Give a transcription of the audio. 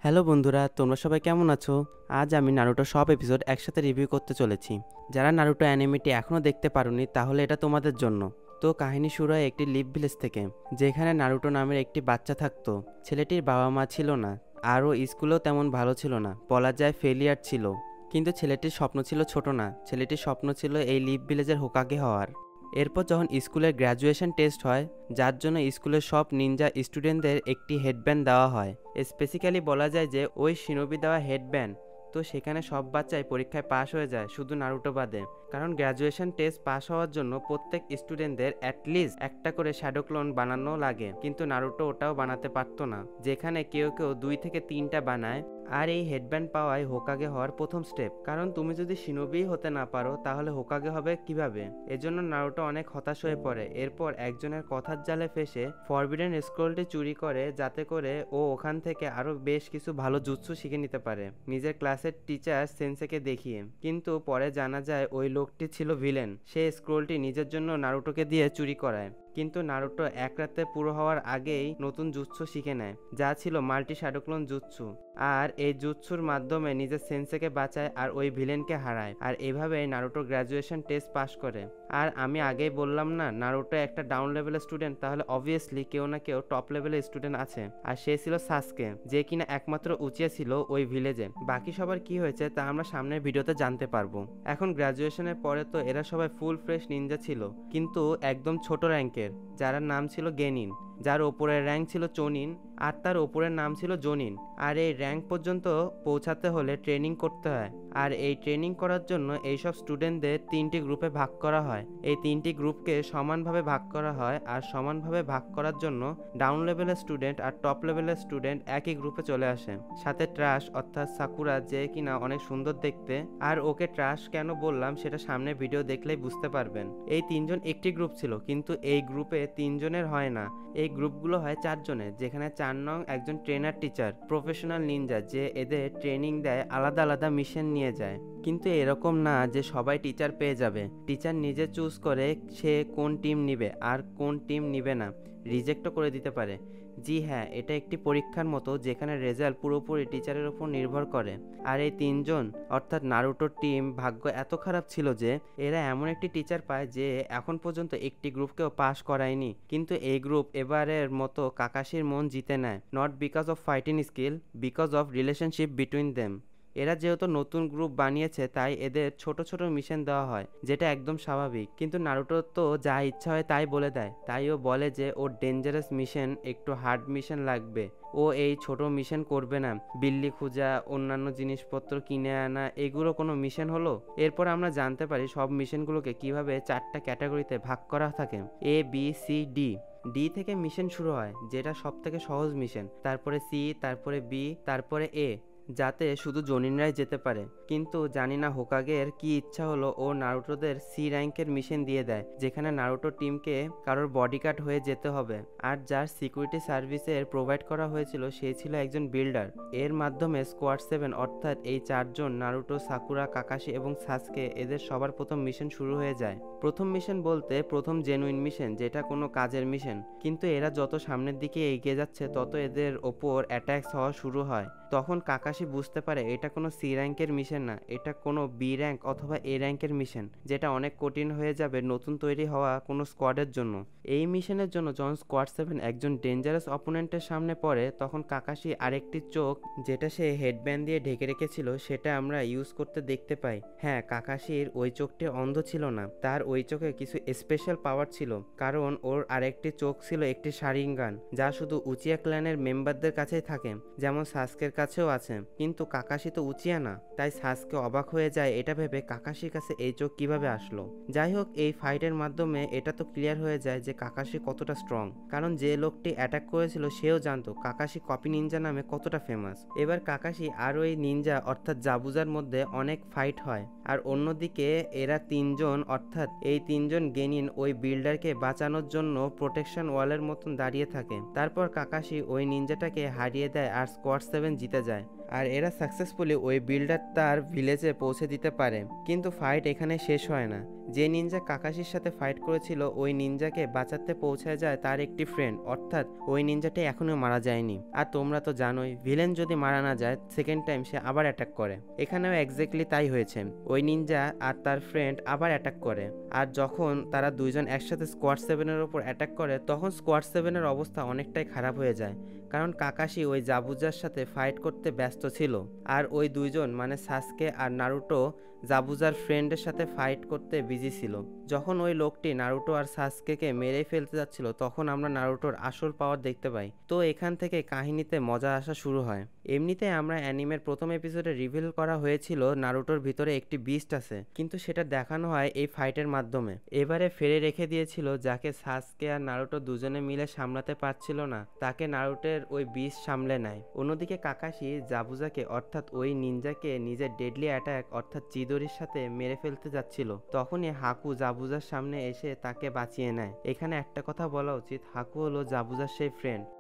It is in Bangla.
হ্যালো বন্ধুরা, তোমরা সবাই কেমন আছো? আজ আমি নারুটো সব এপিসোড একসাথে রিভিউ করতে চলেছি। যারা নারুটো অ্যানিমেটি এখনও দেখতে পারোনি তাহলে এটা তোমাদের জন্য। তো কাহিনী শুরু হয় একটি লিভ ভিলেজ থেকে, যেখানে নারুটো নামের একটি বাচ্চা থাকতো। ছেলেটির বাবা মা ছিল না, আরও স্কুলেও তেমন ভালো ছিল না, বলা যায় ফেলিয়ার ছিল। কিন্তু ছেলেটির স্বপ্ন ছিল ছোট না, ছেলেটির স্বপ্ন ছিল এই লিভ ভিলেজের হোকাগে হওয়ার। এরপর যখন স্কুলের গ্র্যাজুয়েশন টেস্ট হয়, যার জন্য স্কুলের সব নিনজা স্টুডেন্টদের একটি হেডব্যান্ড দেওয়া হয়। স্পেসিক্যালি বলা যায় যে ওই শিনোবি দেওয়া হেডব্যান্ড, তো সেখানে সব বাচ্চাই পরীক্ষায় পাশ হয়ে যায়, শুধু নারুটো বাদে। কারণ গ্র্যাজুয়েশন টেস্ট পাস হওয়ার জন্য প্রত্যেক স্টুডেন্টদের অ্যাটলিস্ট একটা করে শ্যাডো ক্লোন বানানো লাগে, কিন্তু নারুটো ওটাও বানাতে পারতো না, যেখানে কেউ কেউ 2 থেকে 3টা বানায়। আর এই হেডব্যান্ড পাওয়াই হোকাগে হওয়ার প্রথম স্টেপ, কারণ তুমি যদি শিনোবি হতে না পারো তাহলে হোকাগে হবে কিভাবে? এজন্য নারুটো অনেক হতাশ হয়ে পড়ে। এরপর একজনের কথার জালে ফেসে ফরবিডেন স্ক্রোলটি চুরি করে, যাতে করে ও ওখান থেকে আরো বেশ কিছু ভালো জুৎসু শিখে নিতে পারে নিজের ক্লাসের টিচার সেন্সেকে দেখিয়ে। কিন্তু পরে জানা যায় ওই লোকটি ছিল ভিলেন। সে স্ক্রোলটি নিজের জন্য নারুটোকে দিয়ে চুরি করায়, কিন্তু নারুটো এক রাতে পুরো হওয়ার আগেই নতুন জুৎসু শিখে নেয়, যা ছিল মাল্টি শ্যাডোক্লোন জুৎসু। আর এই জুৎসুর মাধ্যমে নিজের সেন্সেকে বাঁচায় আর ওই ভিলেনকে হারায়। আর এভাবেই নারুটো গ্র্যাজুয়েশন টেস্ট পাস করে। আর আমি আগেই বললাম না, নারুটো একটা ডাউন লেভেলের স্টুডেন্ট, তাহলে অবভিয়াসলি কেউ না কেউ টপ লেভেলের স্টুডেন্ট আছে। আর সে ছিল সাসকে, যে কিনা একমাত্র উচিয়া ছিল ওই ভিলেজে। বাকি সবার কি হয়েছে তা আমরা সামনের ভিডিওতে জানতে পারবো। এখন গ্র্যাজুয়েশনের পরে তো এরা সবাই ফুল ফ্রেশ নিনজা ছিল, কিন্তু একদম ছোট র্যাঙ্কের, যার নাম ছিল গেনিন, যার ওপরের র্যাঙ্ক ছিল চোনিন, আর তার ওপরের নাম ছিল জোনিন। আর এই র্যাঙ্ক পর্যন্ত পৌঁছাতে হলে ট্রেনিং করতে হয়। আর এই ট্রেনিং করার জন্য এইসব স্টুডেন্টদের 3টি গ্রুপে ভাগ করা হয়। এই 3টি গ্রুপকে সমানভাবে ভাগ করা হয়, আর সমানভাবে ভাগ করার জন্য ডাউন লেভেলের স্টুডেন্ট আর টপ লেভেলের স্টুডেন্ট একই গ্রুপে চলে আসে। সাথে ট্রাশ অর্থাৎ সাকুরা, যে কিনা অনেক সুন্দর দেখতে। আর ওকে ট্রাশ কেন বললাম সেটা সামনে ভিডিও দেখলেই বুঝতে পারবেন। এই 3জন একটি গ্রুপ ছিল, কিন্তু এই গ্রুপে 3জনের হয় না, এই গ্রুপগুলো হয় 4 জনের, যেখানে 4 নং একজন ট্রেনার টিচার প্রফেশনাল নিনজা, যে এদের ট্রেনিং দেয়, আলাদা আলাদা মিশন নিয়ে যায়। কিন্তু এরকম না যে সবাই টিচার পেয়ে যাবে। টিচার নিজে চুজ করে সে কোন টিম নিবে আর কোন টিম নিবে না, রিজেক্টও করে দিতে পারে। জি হ্যাঁ, এটা একটি পরীক্ষার মতো, যেখানে রেজাল্ট পুরোপুরি টিচারের উপর নির্ভর করে। আর এই 3জন অর্থাৎ নারুটোর টিম ভাগ্য এত খারাপ ছিল যে এরা এমন একটি টিচার পায় যে এখন পর্যন্ত একটি গ্রুপকেও পাস করায়নি। কিন্তু এই গ্রুপ এবারের মতো কাকাশির মন জিতে নেয়, not because of fighting skill, because of relationship between them. এরা যেহেতু নতুন গ্রুপ বানিয়েছে, তাই এদের ছোট ছোট মিশন দেওয়া হয়, যেটা একদম স্বাভাবিক। কিন্তু নারুটো তো যা ইচ্ছা হয় তাই বলে দেয়, তাই ও বলে যে ওর ডেঞ্জারাস মিশন, একটু হার্ড মিশন লাগবে। ও এই ছোট মিশন করবে না। বিল্লি খোঁজা, অন্যান্য জিনিসপত্র কিনে আনা, এগুলো কোনো মিশন হলো? এরপর আমরা জানতে পারি সব মিশনগুলোকে কিভাবে 4টা ক্যাটাগরিতে ভাগ করা থাকে, A B C D। D থেকে মিশন শুরু হয়, যেটা সব থেকে সহজ মিশন, তারপরে সি, তারপরে বি, তারপরে এ, যাতে শুধু জনিনরাই যেতে পারে। কিন্তু জানি না হোকাগের কি ইচ্ছা হলো, ও নারুটোদের সি র্যাঙ্কের মিশন দিয়ে দেয়, যেখানে নারুটো টিমকে কারোর বডিগার্ড হয়ে যেতে হবে। আর যার সিকিউরিটি সার্ভিসের প্রোভাইড করা হয়েছিল সে ছিল একজন বিল্ডার। এর মাধ্যমে স্কোয়াড 7 অর্থাৎ এই 4জন নারুটো, সাকুরা, কাকাশি এবং সাসকে, এদের সবার প্রথম মিশন শুরু হয়ে যায়। প্রথম মিশন বলতে প্রথম জেনুইন মিশন, যেটা কোনো কাজের মিশন। কিন্তু এরা যত সামনের দিকে এগিয়ে যাচ্ছে তত এদের ওপর অ্যাটাকস হওয়া শুরু হয়। তখন কাকাশি বুঝতে পারে এটা কোনো সি র্যাঙ্কের মিশন না, এটা কোনো বি র্যাঙ্ক অথবা এ র্যাঙ্কের মিশন, যেটা অনেক কঠিন হয়ে যাবে নতুন তৈরি হওয়া কোনো স্কোয়াডের জন্য। এই মিশনের জন্য যখন স্কোয়াড 7 একজন ডেঞ্জারাস অপোনেন্টের সামনে পড়ে, তখন কাকাশি আরেকটি চোখ, যেটা সে হেডব্যান্ড দিয়ে ঢেকে রেখেছিল, সেটা আমরা ইউজ করতে দেখতে পাই। হ্যাঁ, কাকাশির ওই চোখটি অন্ধ ছিল না, তার ওই চোখে কিছু স্পেশাল পাওয়ার ছিল, কারণ ওর আরেকটি চোখ ছিল একটি শারিঙ্গান, যা শুধু উচিয়া ক্ল্যানের মেম্বারদের কাছেই থাকে, যেমন সাসকের কাছেও আছে। কিন্তু কাকাশি তো উচিয়া না, তাই সাসকে অবাক হয়ে যায় এটা ভেবে কাকাশির কাছে এই চোখ কিভাবে আসলো। যাই হোক, এই ফাইটের মাধ্যমে এটা তো ক্লিয়ার হয়ে যায় যে কাকাশি কতটা স্ট্রং, কারণ যে লোকটি অ্যাটাক করেছিল সেও জানতো কাকাশি কপি নিনজা নামে কতটা ফেমাস। এবার কাকাশি আর ওই নিনজা অর্থাৎ জাবুজার মধ্যে অনেক ফাইট হয়। আর অন্যদিকে এরা 3জন অর্থাৎ এই 3জন গেনিন ওই বিল্ডারকে বাঁচানোর জন্য প্রোটেকশন ওয়ালের মতন দাঁড়িয়ে থাকে। তারপর কাকাশি ওই নিনজাটাকে হারিয়ে দেয় আর স্কোয়াড 7 জিতে যায়। আর এরা সাকসেসফুলি ওই বিল্ডার তার ভিলেজে পৌঁছে দিতে পারে। কিন্তু ফাইট এখানে শেষ হয় না। যে নিনজা কাকাশির সাথে ফাইট করেছিল ওই নিনজাকে বাঁচাতে পৌঁছায় যায় তার একটি ফ্রেন্ড, অর্থাৎ ওই নিনজাটি এখনো মারা যায়নি। আর তোমরা তো জানোই ভিলেন যদি মারা না যায় সেকেন্ড টাইম সে আবার অ্যাটাক করে, এখানেও এক্স্যাক্টলি তাই হয়েছে। ওই নিনজা আর তার ফ্রেন্ড আবার অ্যাটাক করে, আর যখন তারা দুইজন একসাথে স্কোয়াড 7-এর ওপর অ্যাটাক করে তখন স্কোয়াড 7-এর অবস্থা অনেকটাই খারাপ হয়ে যায়, কারণ কাকাশি ওই জাবুজার সাথে ফাইট করতে ব্যস্ত ছিল। আর ওই দুইজন মানে সাসকে আর নারুটো জাবুজার ফ্রেন্ডের সাথে ফাইট করতে বিজি ছিল। যখন ওই লোকটি নারুটো আর সাসকেকে মেরে ফেলতে যাচ্ছিল তখন আমরা নারুটোর আসল পাওয়ার দেখতে পাই। তো এখান থেকে কাহিনীতে মজা আসা শুরু হয়। এমনিতে আমরা অ্যানিমের প্রথম এপিসোডে রিভিল করা হয়েছিল নারুটোর ভিতরে একটি বিস্ট আছে, কিন্তু সেটা দেখানো হয় এই ফাইটের মাধ্যমে। এবারে ফেলে রেখে দিয়েছিল যাকে সাসকে আর নারুটো দুজনে মিলে সামলাতে পারছিল না, তাকে নারুটোর ওই বিস্ট সামলে নেয়। অন্যদিকে কাকাশি জাবুজাকে অর্থাৎ ওই নিনজাকে নিজের ডেডলি অ্যাটাক অর্থাৎ চিদোরির সাথে মেরে ফেলতে যাচ্ছিল, তখনই হাকু জাবুজার সামনে এসে তাকে বাঁচিয়ে নেয়। এখানে একটা কথা বলা উচিত, হাকু হলো জাবুজার সেই ফ্রেন্ড